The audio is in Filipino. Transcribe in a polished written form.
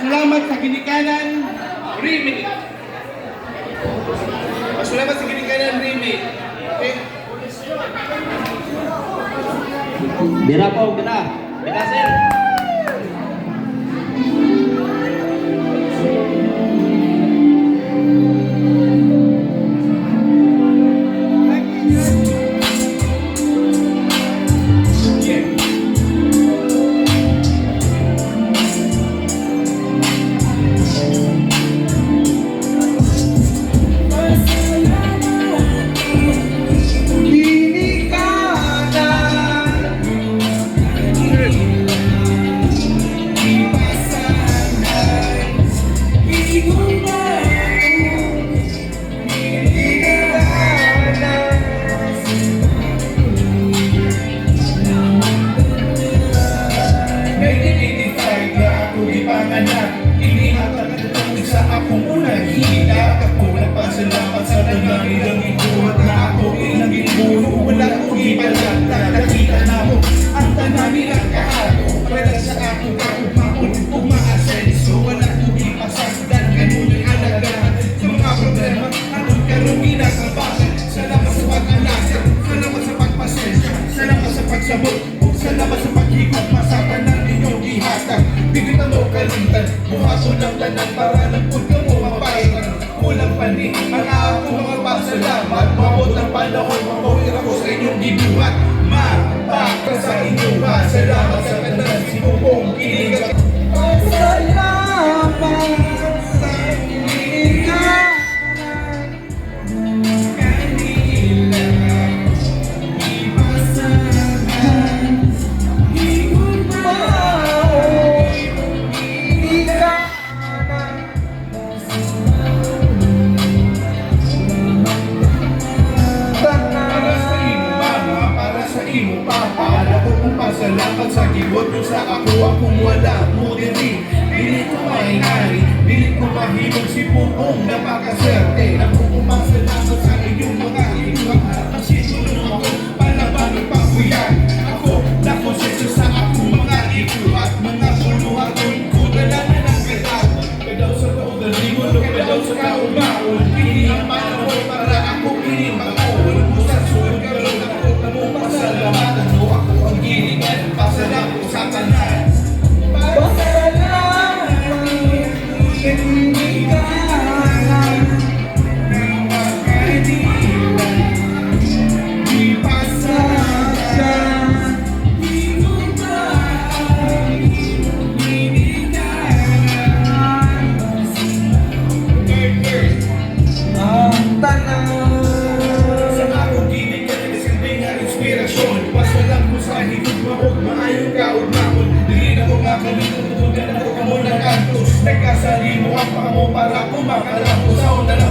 Pasalamat sa ginikanan, Rimi. Pasalamat sa ginikanan, Rimi. Okay? Bira po, bira. Bira, sir. Sa akong unang hila, ako nagpasalamat sa ilang ikuhat na ako ilang ibuno. Wala ko ibalata, nakita na mo ang tanan nilang kahato. Para sa akong kakumaon, umaasenso. Wala ko ipasagdan, kanunin alagaan sa mga problema. Anong karumina sa basan, salamat sa pag-alasan, salamat sa pagpasensya, salamat sa pagsabot, salamat sa paghikot, masapan ng inyong ihatag. Bigit ang kalimtan, buhaso ng tanan para nagpud ka mo mapayag. Kulang pa ni ang ako mga pasalamat. Mabot ang panahon, mapawir ako sa inyong gibuhat. Mapaka sa inyong salamat sa tanan si Bubong Kinigat. Pasalamat sa ginikanan kanila. Ipasahan, ikot mo. Salamat sa gibot nyo sa ako, akong wala mo diri. Dili ko mainari, dili ko mahimog si Bubong napakaserte. Ako umasalamat sa inyong mga inuwag. Masinunod ako, palabanog pa ko yan. Ako nakonsensyo sa akong mga inuwag. Mga puluhan ko dala na ng katal. Kadaw sa kaudaligon, kadaw sa kaubaon. Pili ang panahon para ako inimakon. Sa suwag karoon ako, namong pasalamatan mo ako ang gilingan. Pasalamat sa tanan. Pasalamat sa ginikanan mga kanila. Ipasahan, inuman, ginikanan ang tanan. Sa akong ginikanan silbi nga inspirasyon. Pasalam ko sa higit mabog, maayong kaugnaon. Dili na ko nga kalitutugan ako kamo ng kantos. Nagkasali mo ang pamo para kumakalapos. Sa una lang